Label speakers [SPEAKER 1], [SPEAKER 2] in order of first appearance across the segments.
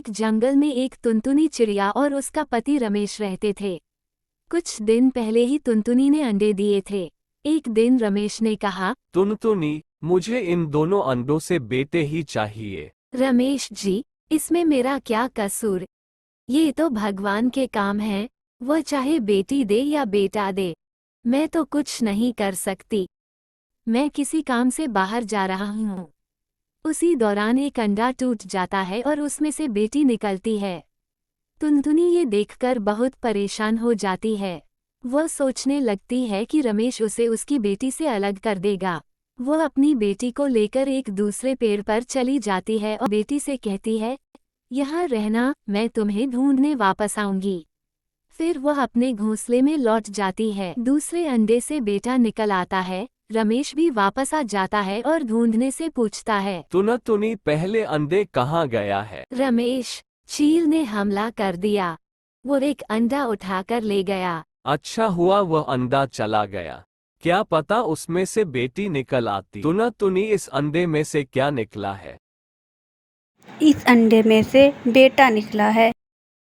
[SPEAKER 1] एक जंगल में एक टुनटुनी चिड़िया और उसका पति रमेश रहते थे। कुछ दिन पहले ही टुनटुनी ने अंडे दिए थे। एक दिन रमेश ने कहा,
[SPEAKER 2] टुनटुनी, मुझे इन दोनों अंडों से बेटे ही चाहिए।
[SPEAKER 1] रमेश जी, इसमें मेरा क्या कसूर? ये तो भगवान के काम है, वह चाहे बेटी दे या बेटा दे, मैं तो कुछ नहीं कर सकती। मैं किसी काम से बाहर जा रहा हूँ। उसी दौरान एक अंडा टूट जाता है और उसमें से बेटी निकलती है। टुनटुनी ये देखकर बहुत परेशान हो जाती है। वह सोचने लगती है कि रमेश उसे उसकी बेटी से अलग कर देगा। वह अपनी बेटी को लेकर एक दूसरे पेड़ पर चली जाती है और बेटी से कहती है, यहाँ रहना, मैं तुम्हें ढूंढने वापस आऊंगी। फिर वह अपने घोंसले में लौट जाती है। दूसरे अंडे से बेटा निकल आता है। रमेश भी वापस आ जाता है और ढूंढने से पूछता है,
[SPEAKER 2] टुनटुनी, पहले अंडे कहाँ गया है?
[SPEAKER 1] रमेश, चील ने हमला कर दिया। वो एक अंडा उठाकर ले गया।
[SPEAKER 2] अच्छा हुआ वह अंडा चला गया, क्या पता उसमें से बेटी निकल आती। टुनटुनी, इस अंडे में से क्या निकला है?
[SPEAKER 3] इस अंडे में से बेटा निकला है।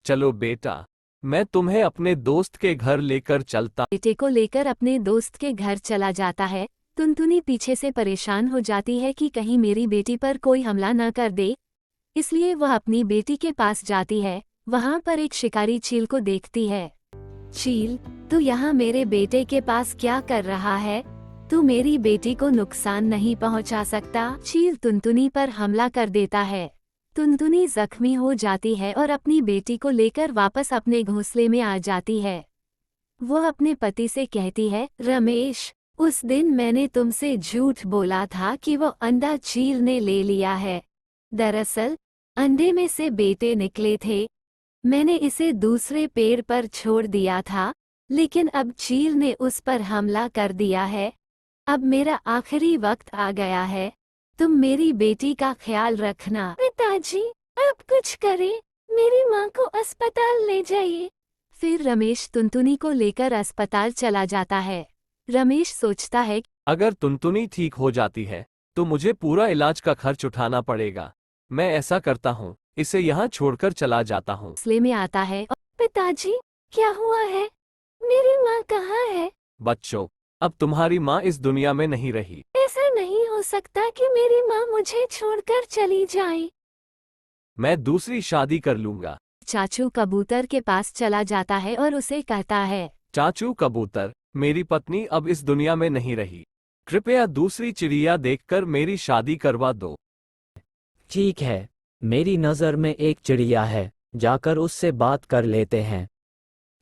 [SPEAKER 2] चलो बेटा, मैं तुम्हें अपने दोस्त के घर लेकर चलता।
[SPEAKER 1] बेटे को लेकर अपने दोस्त के घर चला जाता है। टुनटुनी पीछे से परेशान हो जाती है कि कहीं मेरी बेटी पर कोई हमला न कर दे, इसलिए वह अपनी बेटी के पास जाती है। वहां पर एक शिकारी चील को देखती है। चील, तू यहाँ मेरे बेटे के पास क्या कर रहा है? तू मेरी बेटी को नुकसान नहीं पहुंचा सकता। चील टुनटुनी पर हमला कर देता है। टुनटुनी जख्मी हो जाती है और अपनी बेटी को लेकर वापस अपने घोंसले में आ जाती है। वह अपने पति से कहती है, रमेश, उस दिन मैंने तुमसे झूठ बोला था कि वो अंडा चील ने ले लिया है। दरअसल अंडे में से बेटे निकले थे। मैंने इसे दूसरे पेड़ पर छोड़ दिया था, लेकिन अब चील ने उस पर हमला कर दिया है। अब मेरा आखिरी वक्त आ गया है, तुम मेरी बेटी का ख्याल रखना। पिताजी, अब कुछ करें, मेरी माँ को अस्पताल ले जाइए। फिर रमेश टुनटुनी को लेकर अस्पताल चला जाता है। रमेश सोचता है,
[SPEAKER 2] अगर टुनटुनी ठीक हो जाती है तो मुझे पूरा इलाज का खर्च उठाना पड़ेगा। मैं ऐसा करता हूँ, इसे यहाँ छोड़कर चला जाता हूँ।
[SPEAKER 1] घोंसले में आता है और, पिताजी, क्या हुआ है? मेरी माँ कहाँ है?
[SPEAKER 2] बच्चों, अब तुम्हारी माँ इस दुनिया में नहीं रही।
[SPEAKER 1] ऐसा नहीं हो सकता कि मेरी माँ मुझे छोड़कर चली जाए।
[SPEAKER 2] मैं दूसरी शादी कर लूंगा।
[SPEAKER 1] चाचू कबूतर के पास चला जाता है और उसे कहता है,
[SPEAKER 2] चाचू कबूतर, मेरी पत्नी अब इस दुनिया में नहीं रही, कृपया दूसरी चिड़िया देखकर मेरी शादी करवा दो।
[SPEAKER 4] ठीक है, मेरी नज़र में एक चिड़िया है, जाकर उससे बात कर लेते हैं।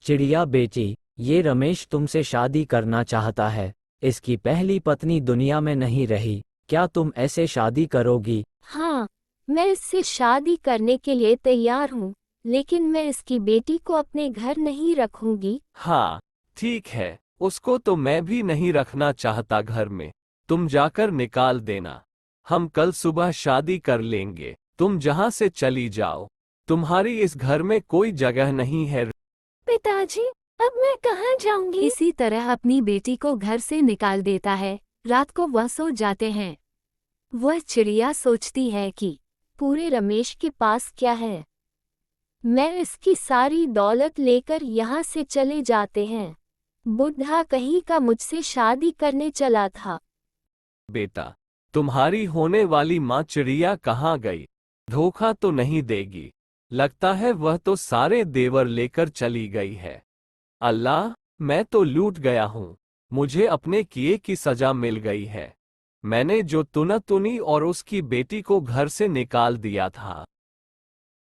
[SPEAKER 4] चिड़िया बेटी, ये रमेश तुमसे शादी करना चाहता है। इसकी पहली पत्नी दुनिया में नहीं रही, क्या तुम ऐसे शादी करोगी?
[SPEAKER 1] हाँ, मैं इससे शादी करने के लिए तैयार हूँ, लेकिन मैं इसकी बेटी को अपने घर नहीं रखूंगी।
[SPEAKER 2] हाँ, ठीक है, उसको तो मैं भी नहीं रखना चाहता घर में। तुम जाकर निकाल देना, हम कल सुबह शादी कर लेंगे। तुम जहाँ से चली जाओ, तुम्हारी इस घर में कोई जगह नहीं है।
[SPEAKER 1] पिताजी, अब मैं कहाँ जाऊंगी? इसी तरह अपनी बेटी को घर से निकाल देता है। रात को वह सो जाते हैं। वह चिड़िया सोचती है कि पूरे रमेश के पास क्या है, मैं इसकी सारी दौलत लेकर यहाँ से चले जाते हैं। बुढ़ा कहीं का मुझसे शादी करने चला था।
[SPEAKER 2] बेटा, तुम्हारी होने वाली माँ चिड़िया कहाँ गई? धोखा तो नहीं देगी, लगता है वह तो सारे देवर लेकर चली गई है। अल्लाह, मैं तो लूट गया हूँ, मुझे अपने किए की सजा मिल गई है। मैंने जो टुनटुनी और उसकी बेटी को घर से निकाल दिया था,